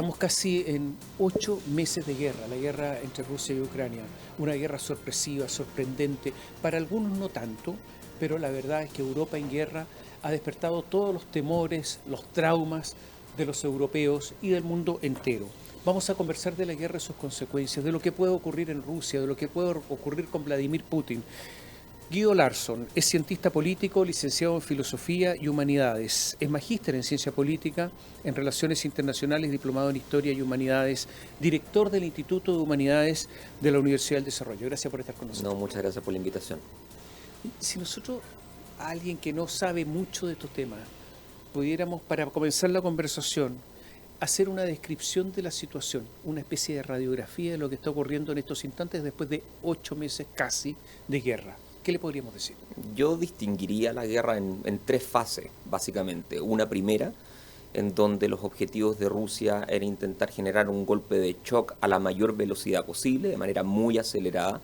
Estamos casi en 8 meses de guerra, la guerra entre Rusia y Ucrania. Una guerra sorpresiva, sorprendente, para algunos no tanto, pero la verdad es que Europa en guerra ha despertado todos los temores, los traumas de los europeos y del mundo entero. Vamos a conversar de la guerra y sus consecuencias, de lo que puede ocurrir en Rusia, de lo que puede ocurrir con Vladimir Putin. Guido Larsson es cientista político, licenciado en Filosofía y Humanidades. Es magíster en Ciencia Política, en Relaciones Internacionales, diplomado en Historia y Humanidades, director del Instituto de Humanidades de la Universidad del Desarrollo. Gracias por estar con nosotros. No, muchas gracias por la invitación. Si nosotros, a alguien que no sabe mucho de estos temas, pudiéramos, para comenzar la conversación, hacer una descripción de la situación, una especie de radiografía de lo que está ocurriendo en estos instantes después de 8 meses casi de guerra. ¿Qué le podríamos decir? Yo distinguiría la guerra en tres fases, básicamente. Una primera, en donde los objetivos de Rusia era intentar generar un golpe de shock a la mayor velocidad posible, de manera muy acelerada,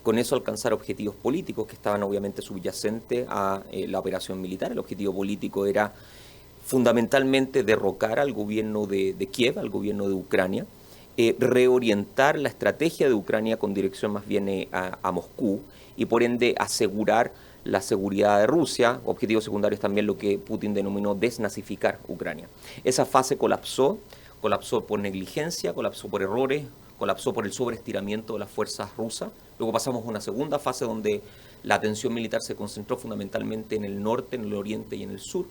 con eso alcanzar objetivos políticos que estaban obviamente subyacentes a la operación militar. El objetivo político era fundamentalmente derrocar al gobierno de Kiev, al gobierno de Ucrania, reorientar la estrategia de Ucrania con dirección más bien a Moscú, y por ende asegurar la seguridad de Rusia. Objetivos secundarios también lo que Putin denominó desnazificar Ucrania. Esa fase colapsó por negligencia, colapsó por errores, colapsó por el sobreestiramiento de las fuerzas rusas. Luego pasamos a una segunda fase donde la atención militar se concentró fundamentalmente en el norte, en el oriente y en el sur.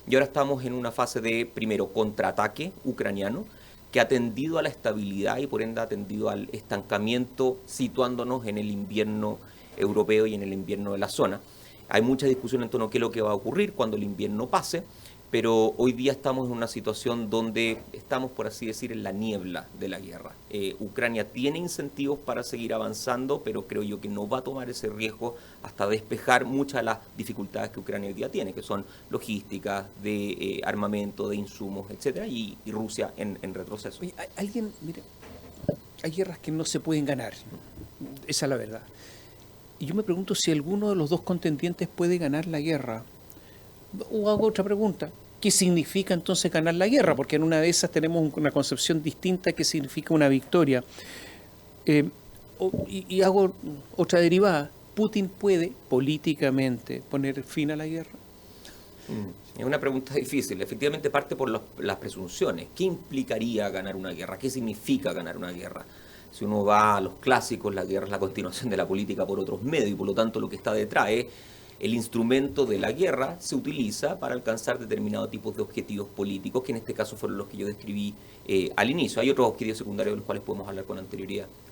Y ahora estamos en una fase de, primero, contraataque ucraniano, que ha tendido a la estabilidad y por ende ha tendido al estancamiento, situándonos en el invierno europeo y en el invierno de la zona. Hay mucha discusión en torno a qué es lo que va a ocurrir cuando el invierno pase, pero hoy día estamos en una situación donde estamos, por así decir, en la niebla de la guerra. Ucrania tiene incentivos para seguir avanzando, pero creo yo que no va a tomar ese riesgo hasta despejar muchas de las dificultades que Ucrania hoy día tiene, que son logísticas, de armamento, de insumos, etcétera, y Rusia en retroceso. Oye, mire, hay guerras que no se pueden ganar, esa es la verdad. Y yo me pregunto si alguno de los dos contendientes puede ganar la guerra. O hago otra pregunta. ¿Qué significa entonces ganar la guerra? Porque en una de esas tenemos una concepción distinta que significa una victoria. Y hago otra derivada. ¿Putin puede políticamente poner fin a la guerra? Es una pregunta difícil. Efectivamente parte por las presunciones. ¿Qué implicaría ganar una guerra? ¿Qué significa ganar una guerra? Si uno va a los clásicos, la guerra es la continuación de la política por otros medios y por lo tanto lo que está detrás es el instrumento de la guerra se utiliza para alcanzar determinados tipos de objetivos políticos, que en este caso fueron los que yo describí al inicio. Hay otros objetivos secundarios de los cuales podemos hablar con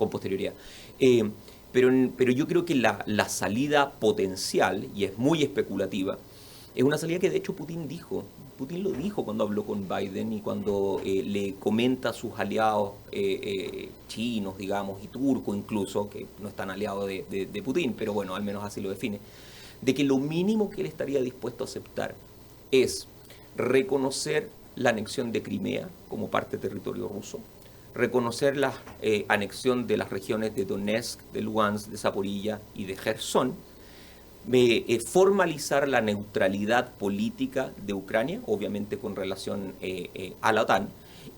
posterioridad. Pero yo creo que la salida potencial, y es muy especulativa, es una salida que de hecho Putin lo dijo cuando habló con Biden y cuando le comenta a sus aliados chinos, digamos, y turcos incluso, que no están aliados de Putin, pero bueno, al menos así lo define, de que lo mínimo que él estaría dispuesto a aceptar es reconocer la anexión de Crimea como parte del territorio ruso, reconocer la anexión de las regiones de Donetsk, de Lugansk, de Zaporilla y de Gerson, formalizar la neutralidad política de Ucrania, obviamente con relación a la OTAN,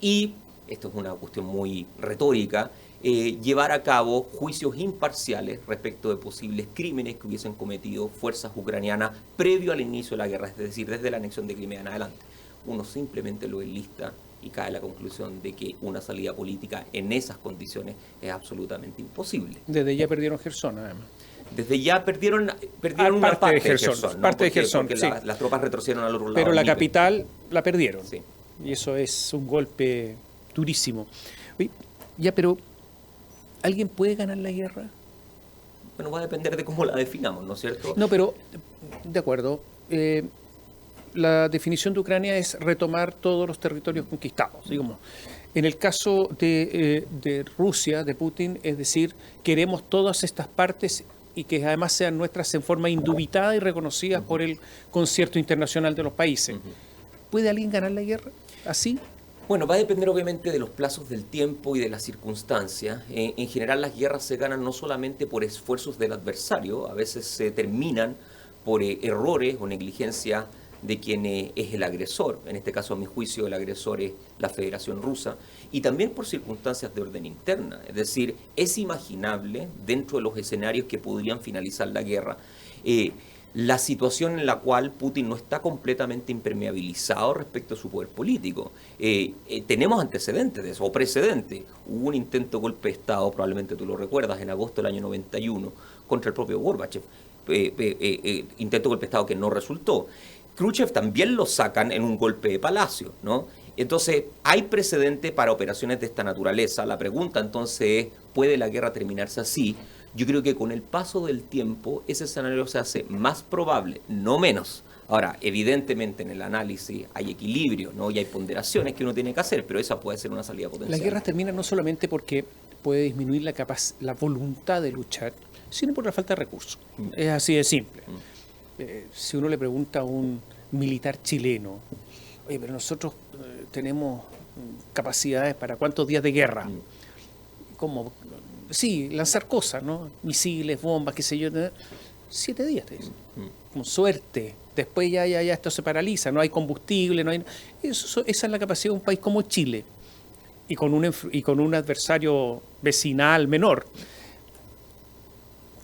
y, esto es una cuestión muy retórica, llevar a cabo juicios imparciales respecto de posibles crímenes que hubiesen cometido fuerzas ucranianas previo al inicio de la guerra, es decir, desde la anexión de Crimea en adelante. Uno simplemente lo enlista y cae a la conclusión de que una salida política en esas condiciones es absolutamente imposible. Desde ya perdieron Gerson, además. Desde ya perdieron una parte de Gerson, ¿no? Parte de Gerson, porque sí. las tropas retrocedieron al otro lado. Pero la capital la perdieron. Sí. Y eso es un golpe durísimo. Oye, ya, pero ¿alguien puede ganar la guerra? Bueno, va a depender de cómo la definamos, ¿no es cierto? No, pero, de acuerdo. La definición de Ucrania es retomar todos los territorios conquistados, digamos. En el caso de Rusia, de Putin, es decir, queremos todas estas partes y que además sean nuestras en forma indubitada y reconocidas por el concierto internacional de los países. ¿Puede alguien ganar la guerra así? Bueno, va a depender obviamente de los plazos del tiempo y de las circunstancias. En general las guerras se ganan no solamente por esfuerzos del adversario, a veces se terminan por errores o negligencia de quién es el agresor. En este caso, a mi juicio, el agresor es la Federación Rusa, y también por circunstancias de orden interna. Es decir, es imaginable, dentro de los escenarios que podrían finalizar la guerra, la situación en la cual Putin no está completamente impermeabilizado respecto a su poder político. Tenemos antecedentes de eso, o precedentes. Hubo un intento de golpe de Estado, probablemente tú lo recuerdas, en agosto del año 91, contra el propio Gorbachev. Intento de golpe de Estado que no resultó. Khrushchev también lo sacan en un golpe de palacio, ¿no? Entonces, hay precedente para operaciones de esta naturaleza. La pregunta entonces es, ¿puede la guerra terminarse así? Yo creo que con el paso del tiempo ese escenario se hace más probable, no menos. Ahora, evidentemente en el análisis hay equilibrio, ¿no? Y hay ponderaciones que uno tiene que hacer, pero esa puede ser una salida potencial. Las guerras terminan no solamente porque puede disminuir la voluntad de luchar, sino por la falta de recursos. Es así de simple. Si uno le pregunta a un militar chileno, oye, pero nosotros tenemos capacidades para ¿cuántos días de guerra? ¿Cómo? Sí, lanzar cosas, ¿no? Misiles, bombas, qué sé yo. 7 días, te dicen. Con suerte. Después ya esto se paraliza, no hay combustible, no hay... esa es la capacidad de un país como Chile. Y con un adversario vecinal menor.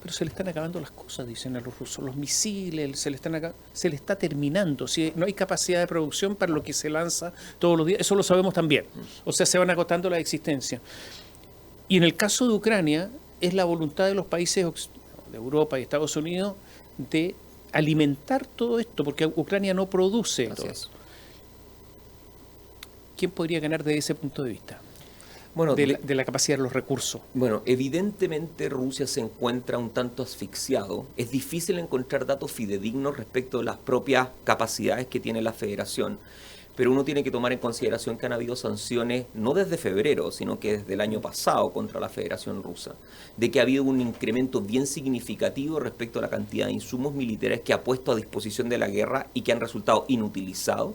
Pero se le están acabando las cosas, dicen los rusos. Los misiles, se le está terminando. Si no hay capacidad de producción para lo que se lanza todos los días, eso lo sabemos también. O sea, se van agotando la existencia. Y en el caso de Ucrania, es la voluntad de los países de Europa y Estados Unidos de alimentar todo esto, porque Ucrania no produce todo eso. ¿Quién podría ganar desde ese punto de vista? Bueno, de la capacidad de los recursos. Bueno, evidentemente Rusia se encuentra un tanto asfixiado. Es difícil encontrar datos fidedignos respecto de las propias capacidades que tiene la Federación. Pero uno tiene que tomar en consideración que han habido sanciones no desde febrero, sino que desde el año pasado contra la Federación Rusa, de que ha habido un incremento bien significativo respecto a la cantidad de insumos militares que ha puesto a disposición de la guerra y que han resultado inutilizados.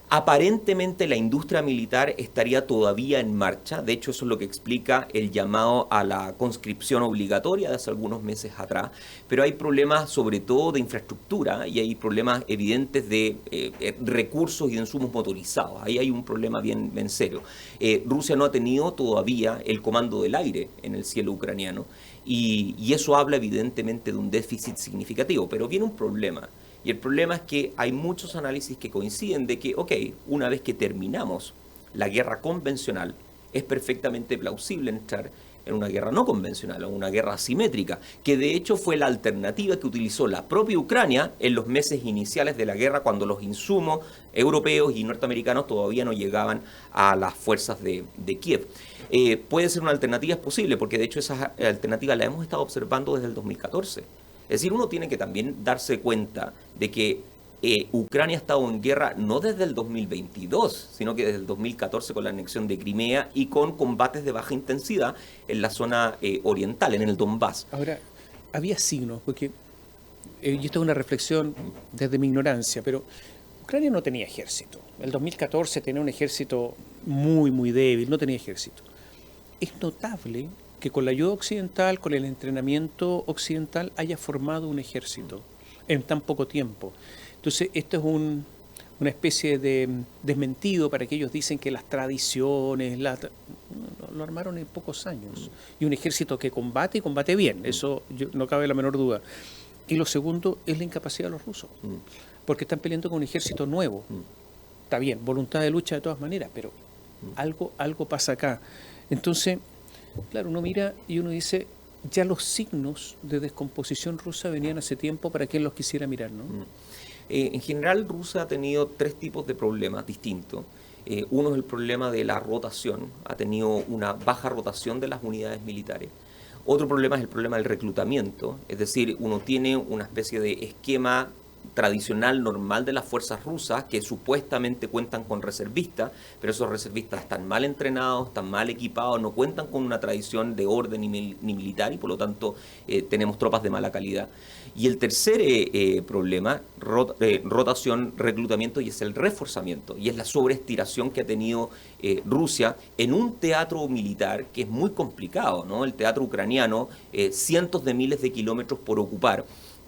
Aparentemente la industria militar estaría todavía en marcha, de hecho eso es lo que explica el llamado a la conscripción obligatoria de hace algunos meses atrás, pero hay problemas sobre todo de infraestructura y hay problemas evidentes de recursos y de insumos motorizados, ahí hay un problema bien serio. Rusia no ha tenido todavía el comando del aire en el cielo ucraniano y eso habla evidentemente de un déficit significativo, pero viene un problema. Y el problema es que hay muchos análisis que coinciden de que, una vez que terminamos la guerra convencional, es perfectamente plausible entrar en una guerra no convencional, o una guerra asimétrica, que de hecho fue la alternativa que utilizó la propia Ucrania en los meses iniciales de la guerra, cuando los insumos europeos y norteamericanos todavía no llegaban a las fuerzas de Kiev. Puede ser una alternativa, es posible, porque de hecho esas alternativas las hemos estado observando desde el 2014. Es decir, uno tiene que también darse cuenta de que Ucrania ha estado en guerra no desde el 2022, sino que desde el 2014 con la anexión de Crimea y con combates de baja intensidad en la zona oriental, en el Donbass. Ahora, había signos, porque y esto es una reflexión desde mi ignorancia, pero Ucrania no tenía ejército. El 2014 tenía un ejército muy débil, no tenía ejército. Es notable que con la ayuda occidental, con el entrenamiento occidental, haya formado un ejército en tan poco tiempo. Entonces, esto es una especie de desmentido para que ellos dicen que las tradiciones, lo armaron en pocos años. Y un ejército que combate y combate bien, eso no cabe la menor duda. Y lo segundo es la incapacidad de los rusos, porque están peleando con un ejército nuevo. Está bien, voluntad de lucha de todas maneras, pero algo pasa acá. Entonces, claro, uno mira y uno dice, ya los signos de descomposición rusa venían hace tiempo para quien los quisiera mirar, ¿no? En general, Rusia ha tenido 3 tipos de problemas distintos. Uno es el problema de la rotación, ha tenido una baja rotación de las unidades militares. Otro problema es el problema del reclutamiento, es decir, uno tiene una especie de esquema tradicional normal de las fuerzas rusas que supuestamente cuentan con reservistas, pero esos reservistas están mal entrenados, están mal equipados, no cuentan con una tradición de orden ni militar y por lo tanto tenemos tropas de mala calidad. Y el tercer problema, rotación, reclutamiento, y es el reforzamiento, y es la sobreestiración que ha tenido Rusia en un teatro militar que es muy complicado, ¿no? El teatro ucraniano, cientos de miles de kilómetros por ocupar,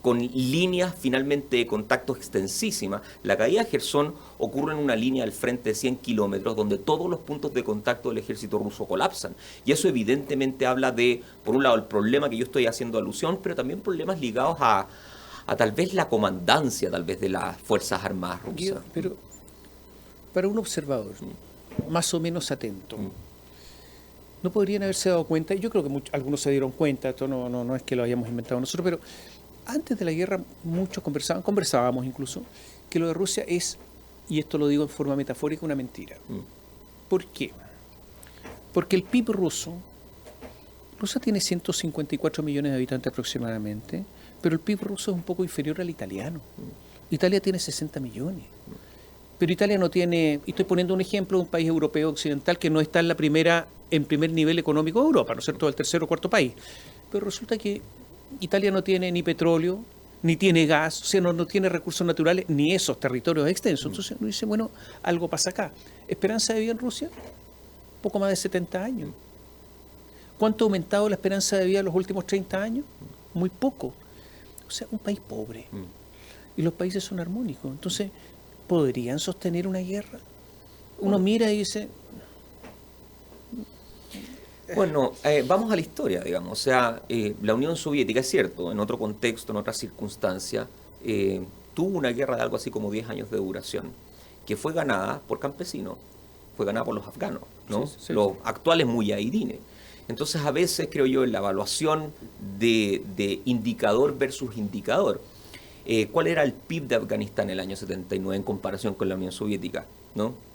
con líneas finalmente de contacto extensísimas. La caída de Jersón ocurre en una línea al frente de 100 kilómetros donde todos los puntos de contacto del ejército ruso colapsan. Y eso evidentemente habla de, por un lado, el problema que yo estoy haciendo alusión, pero también problemas ligados a tal vez la comandancia, tal vez de las Fuerzas Armadas rusas. Pero para un observador más o menos atento, no podrían haberse dado cuenta, yo creo que algunos se dieron cuenta, esto no es que lo hayamos inventado nosotros, pero antes de la guerra muchos conversábamos incluso, que lo de Rusia es, y esto lo digo en forma metafórica, una mentira. ¿Por qué? Porque el PIB ruso tiene 154 millones de habitantes aproximadamente, pero el PIB ruso es un poco inferior al italiano. Italia tiene 60 millones. Pero Italia no tiene, y estoy poniendo un ejemplo de un país europeo occidental que no está en primer nivel económico de Europa, ¿no es cierto?, el tercer o cuarto país. Pero resulta que Italia no tiene ni petróleo, ni tiene gas, o sea, no tiene recursos naturales, ni esos territorios extensos. Entonces uno dice, bueno, algo pasa acá. ¿Esperanza de vida en Rusia? Poco más de 70 años. ¿Cuánto ha aumentado la esperanza de vida en los últimos 30 años? Muy poco. O sea, un país pobre. Y los países son armónicos. Entonces, ¿podrían sostener una guerra? Uno mira y dice... Bueno, vamos a la historia, digamos. O sea, la Unión Soviética, es cierto, en otro contexto, en otra circunstancia, tuvo una guerra de algo así como 10 años de duración, que fue ganada por campesinos, fue ganada por los afganos, ¿no? Sí. Los actuales mujahidines. Entonces, a veces, creo yo, en la evaluación de indicador versus indicador, ¿cuál era el PIB de Afganistán en el año 79 en comparación con la Unión Soviética? ¿No?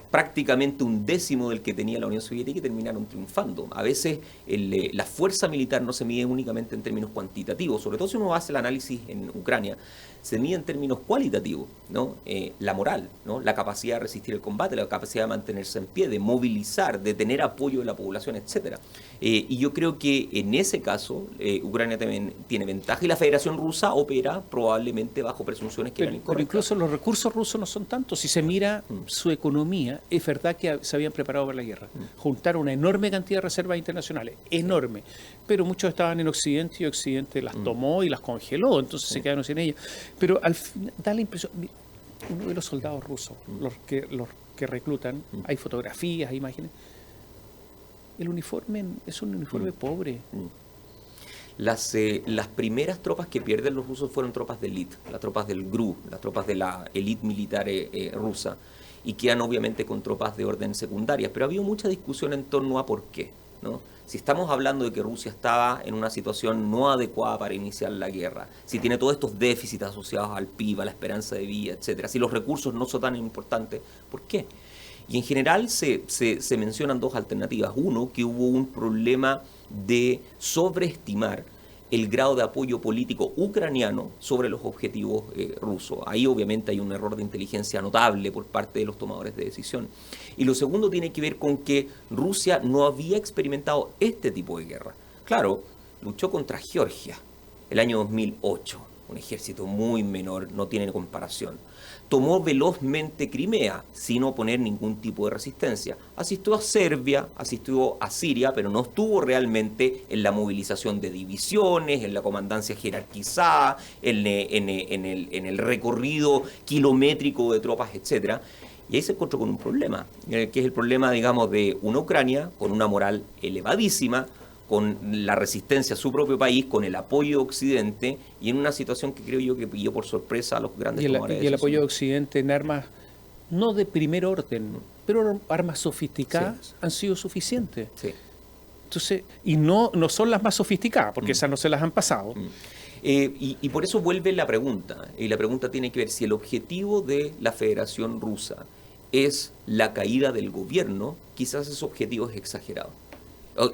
Prácticamente un décimo del que tenía la Unión Soviética y terminaron triunfando. A veces la fuerza militar no se mide únicamente en términos cuantitativos, sobre todo si uno hace el análisis en Ucrania, se mide en términos cualitativos, ¿no? La moral, ¿no? La capacidad de resistir el combate, la capacidad de mantenerse en pie, de movilizar, de tener apoyo de la población, etc. Y yo creo que en ese caso Ucrania también tiene ventaja y la Federación Rusa opera probablemente bajo presunciones que eran incorrectas. Pero incluso los recursos rusos no son tantos. Si se mira su economía, es verdad que se habían preparado para la guerra. Juntaron una enorme cantidad de reservas internacionales, enorme. Pero muchos estaban en Occidente y Occidente las tomó y las congeló, entonces se quedaron sin ellas. Pero al final da la impresión, uno de los soldados rusos, los que reclutan, hay fotografías, hay imágenes, el uniforme es un uniforme pobre. Las primeras tropas que pierden los rusos fueron tropas de élite, las tropas del GRU, las tropas de la élite militar rusa, y quedan obviamente con tropas de orden secundarias, pero ha habido mucha discusión en torno a por qué, ¿no? Si estamos hablando de que Rusia estaba en una situación no adecuada para iniciar la guerra, si tiene todos estos déficits asociados al PIB, a la esperanza de vida, etcétera, si los recursos no son tan importantes, ¿por qué? Y en general se mencionan dos alternativas. Uno, que hubo un problema de sobreestimar el grado de apoyo político ucraniano sobre los objetivos rusos. Ahí obviamente hay un error de inteligencia notable por parte de los tomadores de decisión. Y lo segundo tiene que ver con que Rusia no había experimentado este tipo de guerra. Claro, luchó contra Georgia el año 2008, un ejército muy menor, no tiene comparación. Tomó velozmente Crimea sin oponer ningún tipo de resistencia. Asistió a Serbia, asistió a Siria, pero no estuvo realmente en la movilización de divisiones, en la comandancia jerarquizada, en el recorrido kilométrico de tropas, etc. Y ahí se encontró con un problema, que es el problema, digamos, de una Ucrania con una moral elevadísima, con la resistencia a su propio país, con el apoyo de Occidente, y en una situación que creo yo que pilló por sorpresa a los grandes tomadores de decisiones. Y el apoyo de Occidente en armas, no de primer orden, pero armas sofisticadas han sido suficientes. Sí. Entonces, y no son las más sofisticadas, porque esas no se las han pasado. Y por eso vuelve la pregunta, y la pregunta tiene que ver si el objetivo de la Federación Rusa es la caída del gobierno, quizás ese objetivo es exagerado.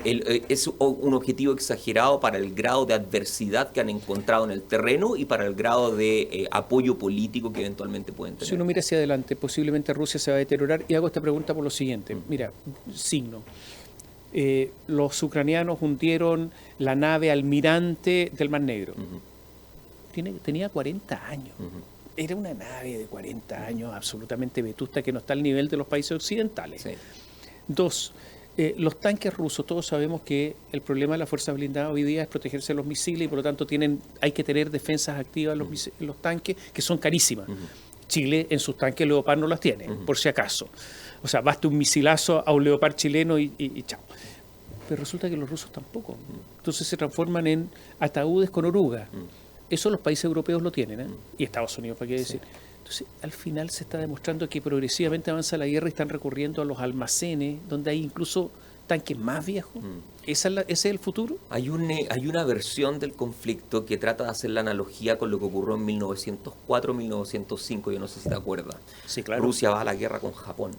Es un objetivo exagerado para el grado de adversidad que han encontrado en el terreno y para el grado de apoyo político que eventualmente pueden tener. Si uno mira hacia adelante, posiblemente Rusia se va a deteriorar, y hago esta pregunta por lo siguiente. Mira, signo. Los ucranianos hundieron la nave Almirante del Mar Negro. Tenía 40 años. Era una nave de 40 años absolutamente vetusta que no está al nivel de los países occidentales. Sí. Dos, Los tanques rusos, todos sabemos que el problema de la fuerza blindada hoy día es protegerse de los misiles y por lo tanto hay que tener defensas activas en los tanques que son carísimas. Chile en sus tanques Leopard no las tiene, por si acaso. O sea, basta un misilazo a un Leopard chileno y chao. Pero resulta que los rusos tampoco. Entonces se transforman en ataúdes con orugas. Eso los países europeos lo tienen, y Estados Unidos, ¿para qué decir? Entonces, al final se está demostrando que progresivamente avanza la guerra y están recurriendo a los almacenes, donde hay incluso tanques más viejos. ¿Ese es el futuro? Hay una versión del conflicto que trata de hacer la analogía con lo que ocurrió en 1904-1905, yo no sé si te acuerdas. Sí, claro. Rusia va a la guerra con Japón.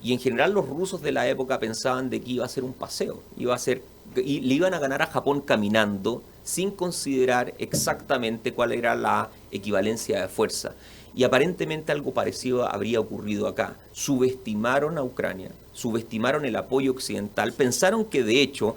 Y en general los rusos de la época pensaban de que iba a ser un paseo, y le iban a ganar a Japón caminando sin considerar exactamente cuál era la equivalencia de fuerza. Y aparentemente algo parecido habría ocurrido acá. Subestimaron a Ucrania, subestimaron el apoyo occidental, pensaron que de hecho,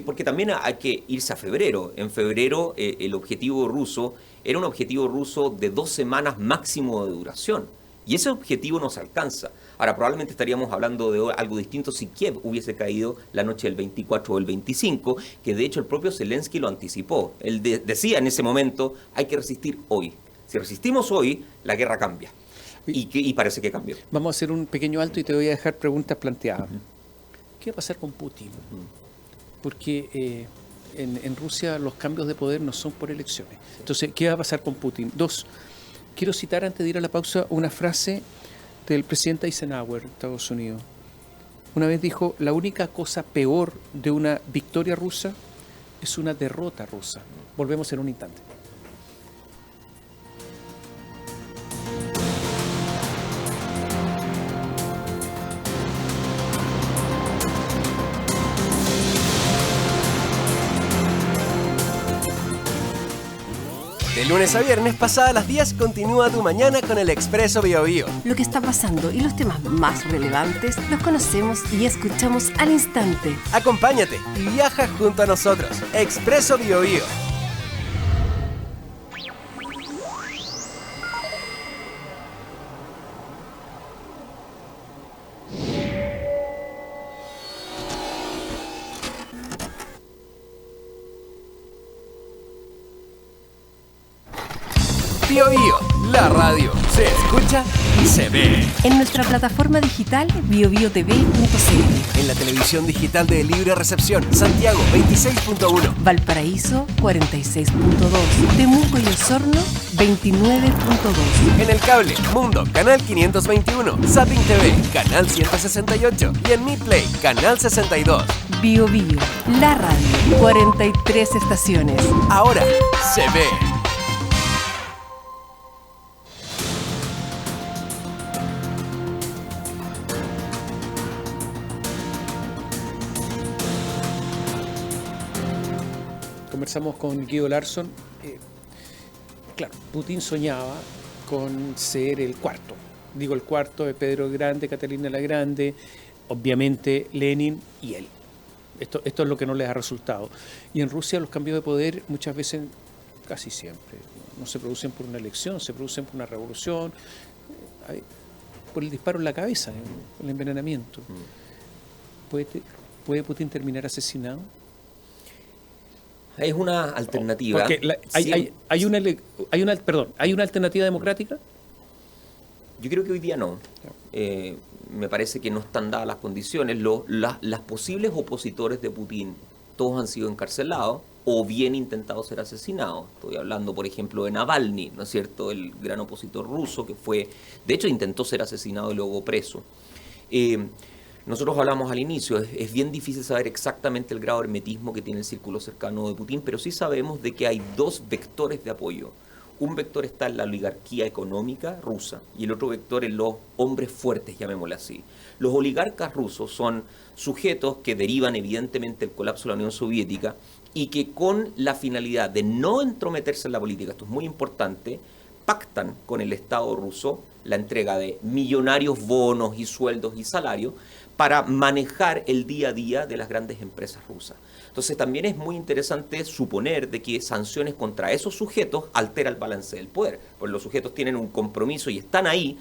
porque también hay que irse a febrero. En febrero el objetivo ruso era un objetivo ruso de 2 semanas máximo de duración. Y ese objetivo no se alcanza. Ahora, probablemente estaríamos hablando de algo distinto si Kiev hubiese caído la noche del 24 o el 25, que de hecho el propio Zelensky lo anticipó. Él decía en ese momento, hay que resistir hoy. Si resistimos hoy, la guerra cambia. Y parece que cambió. Vamos a hacer un pequeño alto y te voy a dejar preguntas planteadas. ¿Qué va a pasar con Putin? Porque en Rusia los cambios de poder no son por elecciones. Entonces, ¿qué va a pasar con Putin? 2. Quiero citar antes de ir a la pausa una frase del presidente Eisenhower de Estados Unidos. Una vez dijo, la única cosa peor de una victoria rusa es una derrota rusa. Volvemos en un instante. De lunes a viernes, pasadas las 10, continúa tu mañana con el Expreso Biobío. Lo que está pasando y los temas más relevantes los conocemos y escuchamos al instante. Acompáñate y viaja junto a nosotros. Expreso Biobío. Biobío, la radio se escucha y se ve. En nuestra plataforma digital biobiotv.cl. En la televisión digital de Libre Recepción, Santiago 26.1. Valparaíso 46.2. Temuco y Osorno 29.2. En el cable, Mundo, canal 521. Zapping TV, canal 168. Y en Mi Play, canal 62. Biobío, la radio. 43 estaciones. Ahora se ve. Conversamos con Guido Larsson. Claro, Putin soñaba con ser el cuarto. Digo, el cuarto de Pedro el Grande, Catalina la Grande, obviamente Lenin y él. Esto es lo que no les ha resultado. Y en Rusia los cambios de poder muchas veces, casi siempre, no se producen por una elección, se producen por una revolución, por el disparo en la cabeza, el envenenamiento. ¿Puede Putin terminar asesinado? Es una alternativa. Porque hay una alternativa democrática. Yo creo que hoy día no. Me parece que no están dadas las condiciones. Las posibles opositores de Putin, todos han sido encarcelados o bien intentado ser asesinados. Estoy hablando, por ejemplo, de Navalny, ¿no es cierto? El gran opositor ruso que de hecho, intentó ser asesinado y luego preso. Nosotros hablamos al inicio, es bien difícil saber exactamente el grado de hermetismo que tiene el círculo cercano de Putin, pero sí sabemos de que hay 2 vectores de apoyo. Un vector está en la oligarquía económica rusa y el otro vector en los hombres fuertes, llamémosle así. Los oligarcas rusos son sujetos que derivan evidentemente del colapso de la Unión Soviética y que con la finalidad de no entrometerse en la política, esto es muy importante, pactan con el Estado ruso la entrega de millonarios bonos y sueldos y salarios para manejar el día a día de las grandes empresas rusas. Entonces también es muy interesante suponer de que sanciones contra esos sujetos altera el balance del poder, porque los sujetos tienen un compromiso y están ahí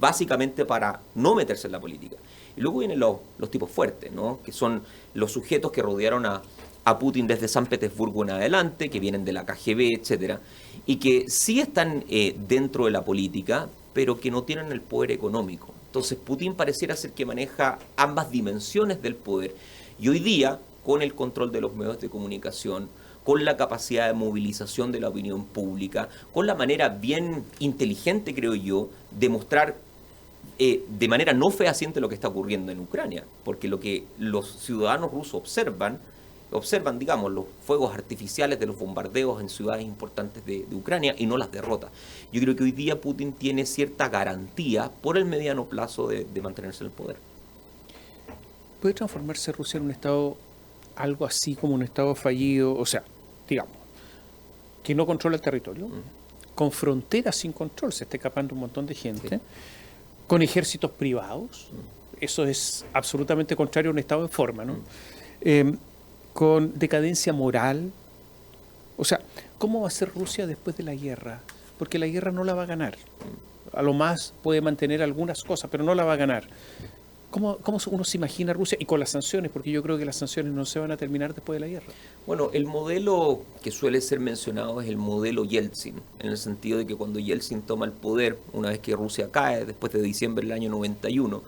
básicamente para no meterse en la política. Y luego vienen los tipos fuertes, ¿no? Que son los sujetos que rodearon a Putin desde San Petersburgo en adelante, que vienen de la KGB, etcétera, y que sí están dentro de la política, pero que no tienen el poder económico. Entonces Putin pareciera ser que maneja ambas dimensiones del poder. Y hoy día, con el control de los medios de comunicación, con la capacidad de movilización de la opinión pública, con la manera bien inteligente, creo yo, de mostrar de manera no fehaciente lo que está ocurriendo en Ucrania, porque lo que los ciudadanos rusos observan, digamos, los fuegos artificiales de los bombardeos en ciudades importantes de Ucrania y no las derrotas. Yo creo que hoy día Putin tiene cierta garantía por el mediano plazo de mantenerse en el poder. ¿Puede transformarse Rusia en un estado, algo así como un estado fallido, o sea, digamos, que no controla el territorio, con fronteras sin control, se está escapando un montón de gente, sí, con ejércitos privados, eso es absolutamente contrario a un estado en forma, ¿no? Con decadencia moral, o sea, ¿cómo va a ser Rusia después de la guerra? Porque la guerra no la va a ganar, a lo más puede mantener algunas cosas, pero no la va a ganar. ¿Cómo uno se imagina Rusia? Y con las sanciones, porque yo creo que las sanciones no se van a terminar después de la guerra. Bueno, el modelo que suele ser mencionado es el modelo Yeltsin, en el sentido de que cuando Yeltsin toma el poder, una vez que Rusia cae, después de diciembre del año 91,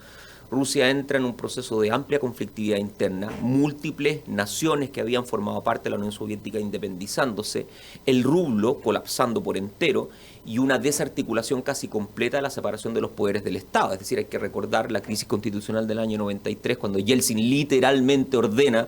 Rusia entra en un proceso de amplia conflictividad interna, múltiples naciones que habían formado parte de la Unión Soviética independizándose, el rublo colapsando por entero y una desarticulación casi completa de la separación de los poderes del Estado. Es decir, hay que recordar la crisis constitucional del año 93, cuando Yeltsin literalmente ordena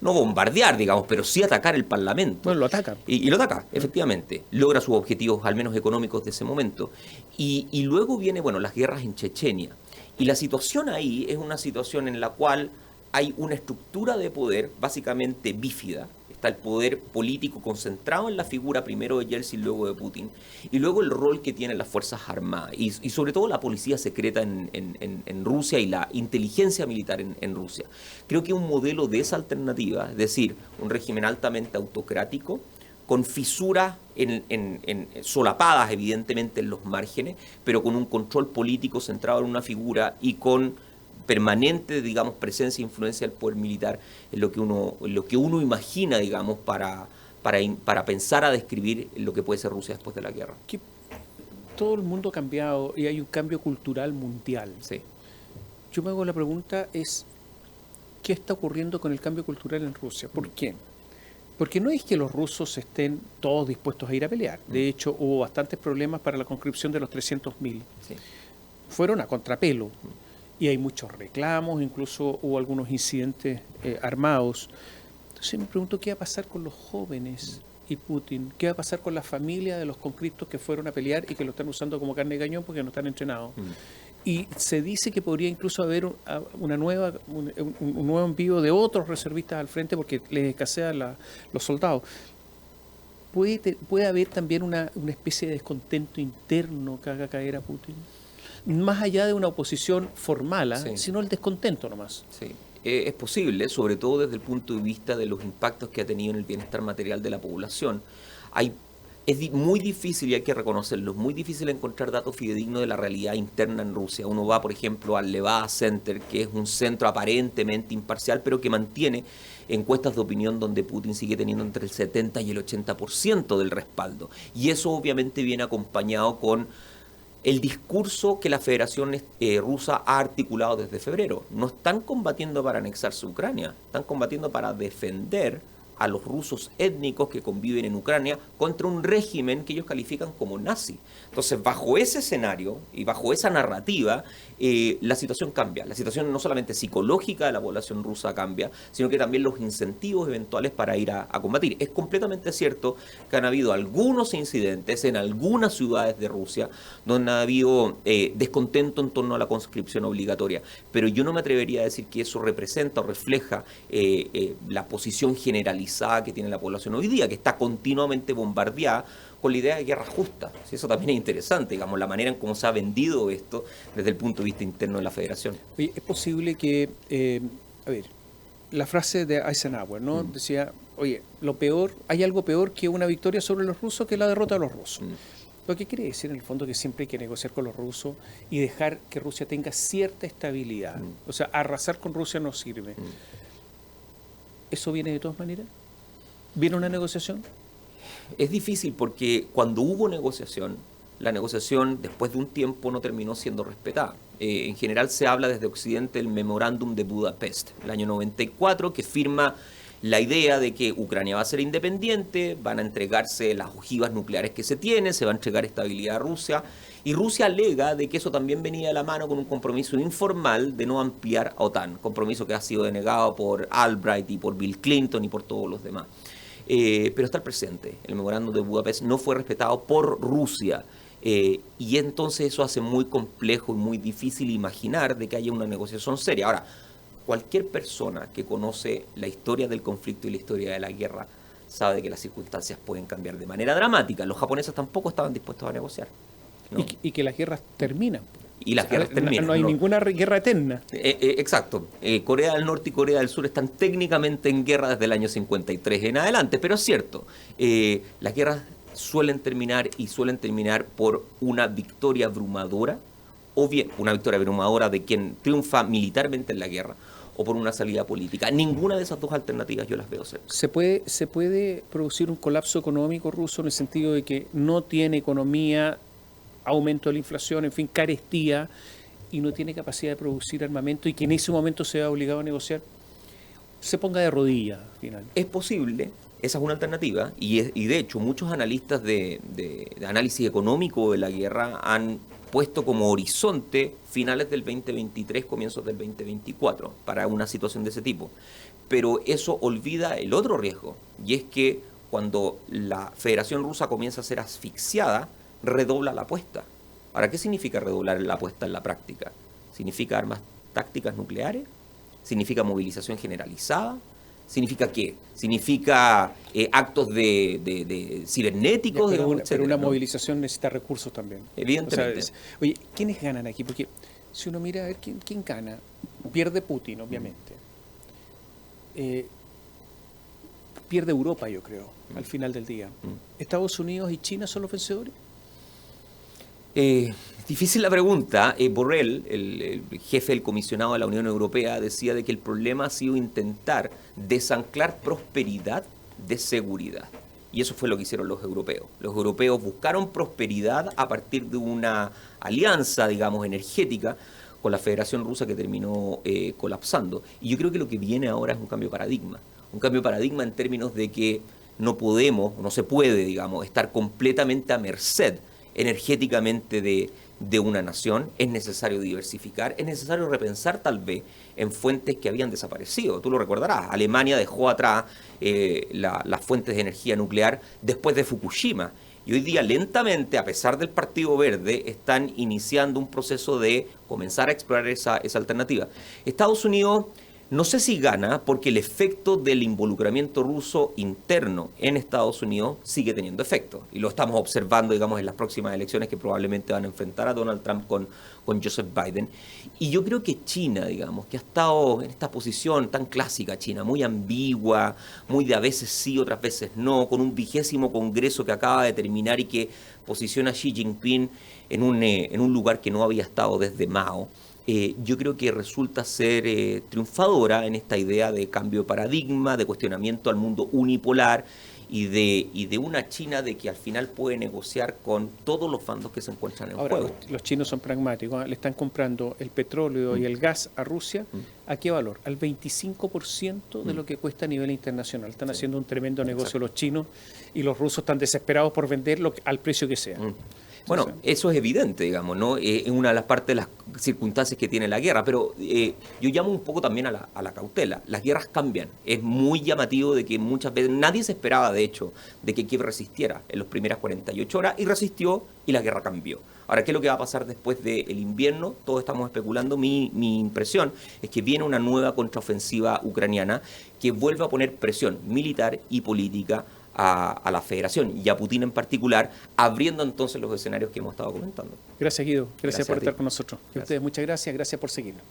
no bombardear, digamos, pero sí atacar el Parlamento. Bueno, lo ataca. Y lo ataca, efectivamente. Logra sus objetivos, al menos económicos, de ese momento. Y luego viene, bueno, las guerras en Chechenia. Y la situación ahí es una situación en la cual hay una estructura de poder básicamente bífida. Está el poder político concentrado en la figura primero de Yeltsin, luego de Putin, y luego el rol que tienen las Fuerzas Armadas, y sobre todo la policía secreta en Rusia y la inteligencia militar en Rusia. Creo que un modelo de esa alternativa, es decir, un régimen altamente autocrático, con fisuras solapadas evidentemente en los márgenes, pero con un control político centrado en una figura y con permanente, digamos, presencia e influencia del poder militar, es lo que uno imagina, digamos, para pensar a describir lo que puede ser Rusia después de la guerra. Que todo el mundo ha cambiado y hay un cambio cultural mundial. Sí. Yo me hago la pregunta es, ¿qué está ocurriendo con el cambio cultural en Rusia? ¿Por qué? Porque no es que los rusos estén todos dispuestos a ir a pelear. De hecho, hubo bastantes problemas para la conscripción de los 300.000. Sí. Fueron a contrapelo. Y hay muchos reclamos, incluso hubo algunos incidentes armados. Entonces me pregunto qué va a pasar con los jóvenes y Putin, qué va a pasar con la familia de los conscriptos que fueron a pelear y que lo están usando como carne de cañón porque no están entrenados. Y se dice que podría incluso haber un nuevo envío de otros reservistas al frente porque les escasean los soldados. ¿Puede haber también una especie de descontento interno que haga caer a Putin? Más allá de una oposición formal, sí, sino el descontento nomás. Sí. Es posible, sobre todo desde el punto de vista de los impactos que ha tenido en el bienestar material de la población. Es muy difícil, y hay que reconocerlo, es muy difícil encontrar datos fidedignos de la realidad interna en Rusia. Uno va, por ejemplo, al Levada Center, que es un centro aparentemente imparcial, pero que mantiene encuestas de opinión donde Putin sigue teniendo entre el 70 y el 80% del respaldo. Y eso obviamente viene acompañado con el discurso que la Federación Rusa ha articulado desde febrero. No están combatiendo para anexarse a Ucrania, están combatiendo para defender a los rusos étnicos que conviven en Ucrania contra un régimen que ellos califican como nazi. Entonces, bajo ese escenario y bajo esa narrativa, la situación cambia. La situación no solamente psicológica de la población rusa cambia, sino que también los incentivos eventuales para ir a combatir. Es completamente cierto que han habido algunos incidentes en algunas ciudades de Rusia donde ha habido descontento en torno a la conscripción obligatoria, pero yo no me atrevería a decir que eso representa o refleja la posición generalizada que tiene la población hoy día, que está continuamente bombardeada con la idea de guerra justa. Sí, eso también es interesante, digamos, la manera en cómo se ha vendido esto desde el punto de vista interno de la Federación. Oye, es posible que, la frase de Eisenhower, ¿no? Decía, oye, hay algo peor que una victoria sobre los rusos que la derrota de los rusos. Lo que quiere decir en el fondo que siempre hay que negociar con los rusos y dejar que Rusia tenga cierta estabilidad. O sea, arrasar con Rusia no sirve. ¿Eso viene de todas maneras? ¿Viene una negociación? Es difícil porque cuando hubo negociación, la negociación después de un tiempo no terminó siendo respetada. En general se habla desde Occidente del Memorándum de Budapest, el año 94, que firma la idea de que Ucrania va a ser independiente, van a entregarse las ojivas nucleares que se tienen, se va a entregar estabilidad a Rusia, y Rusia alega de que eso también venía de la mano con un compromiso informal de no ampliar a OTAN, compromiso que ha sido denegado por Albright y por Bill Clinton y por todos los demás. Pero está el presente, el memorándum de Budapest no fue respetado por Rusia, y entonces eso hace muy complejo y muy difícil imaginar de que haya una negociación seria. Ahora, cualquier persona que conoce la historia del conflicto y la historia de la guerra sabe que las circunstancias pueden cambiar de manera dramática. Los japoneses tampoco estaban dispuestos a negociar, ¿no? Y que las guerras terminan. Y las guerras terminan. No hay ninguna guerra eterna. Exacto. Corea del Norte y Corea del Sur están técnicamente en guerra desde el año 53 en adelante, pero es cierto, las guerras suelen terminar por una victoria abrumadora, o bien una victoria abrumadora de quien triunfa militarmente en la guerra, o por una salida política. Ninguna de esas dos alternativas yo las veo cerca. ¿Se puede producir un colapso económico ruso en el sentido de que no tiene economía, aumento de la inflación, en fin, carestía, y no tiene capacidad de producir armamento y que en ese momento se vea obligado a negociar? Se ponga de rodillas al final. Es posible, esa es una alternativa, y de hecho muchos analistas de análisis económico de la guerra han puesto como horizonte finales del 2023, comienzos del 2024, para una situación de ese tipo. Pero eso olvida el otro riesgo, y es que cuando la Federación Rusa comienza a ser asfixiada, redobla la apuesta. Ahora, ¿qué significa redoblar la apuesta en la práctica? ¿Significa armas tácticas nucleares? ¿Significa movilización generalizada? ¿Significa qué? ¿Significa actos de cibernéticos? Pero una movilización necesita recursos también. Evidentemente. O sea, oye, ¿quiénes ganan aquí? Porque si uno mira a ver quién gana, pierde Putin, obviamente. Pierde Europa, yo creo, al final del día. ¿Estados Unidos y China son los vencedores? Difícil la pregunta. Borrell, el jefe del comisionado de la Unión Europea, decía de que el problema ha sido intentar desanclar prosperidad de seguridad. Y eso fue lo que hicieron los europeos. Los europeos buscaron prosperidad a partir de una alianza, digamos, energética con la Federación Rusa que terminó colapsando. Y yo creo que lo que viene ahora es un cambio de paradigma. Un cambio de paradigma en términos de que no podemos, no se puede, digamos, estar completamente a merced energéticamente de una nación. Es necesario diversificar, es necesario repensar tal vez en fuentes que habían desaparecido. Tú lo recordarás, Alemania dejó atrás las fuentes de energía nuclear después de Fukushima. Y hoy día lentamente, a pesar del Partido Verde, están iniciando un proceso de comenzar a explorar esa alternativa. Estados Unidos, no sé si gana, porque el efecto del involucramiento ruso interno en Estados Unidos sigue teniendo efecto. Y lo estamos observando, digamos, en las próximas elecciones que probablemente van a enfrentar a Donald Trump con Joseph Biden. Y yo creo que China, digamos, que ha estado en esta posición tan clásica, China, muy ambigua, muy de a veces sí, otras veces no, con un 20º congreso que acaba de terminar y que posiciona a Xi Jinping en un lugar que no había estado desde Mao. Yo creo que resulta ser triunfadora en esta idea de cambio de paradigma, de cuestionamiento al mundo unipolar y de una China de que al final puede negociar con todos los bandos que se encuentran en juego. Los chinos son pragmáticos, le están comprando el petróleo y el gas a Rusia. ¿A qué valor? Al 25% de lo que cuesta a nivel internacional. Están haciendo un tremendo negocio los chinos y los rusos están desesperados por venderlo al precio que sea. Bueno, eso es evidente, digamos, ¿no? Es una de las partes de las circunstancias que tiene la guerra, pero yo llamo un poco también a la cautela. Las guerras cambian. Es muy llamativo de que muchas veces nadie se esperaba, de hecho, de que Kiev resistiera en las primeras 48 horas y resistió y la guerra cambió. Ahora, ¿qué es lo que va a pasar después del invierno? Todos estamos especulando. Mi impresión es que viene una nueva contraofensiva ucraniana que vuelve a poner presión militar y política a la Federación y a Putin en particular, abriendo entonces los escenarios que hemos estado comentando. Gracias, Guido. Gracias por a ti. estar con nosotros. Y Gracias. ustedes, muchas gracias. Gracias por seguirnos.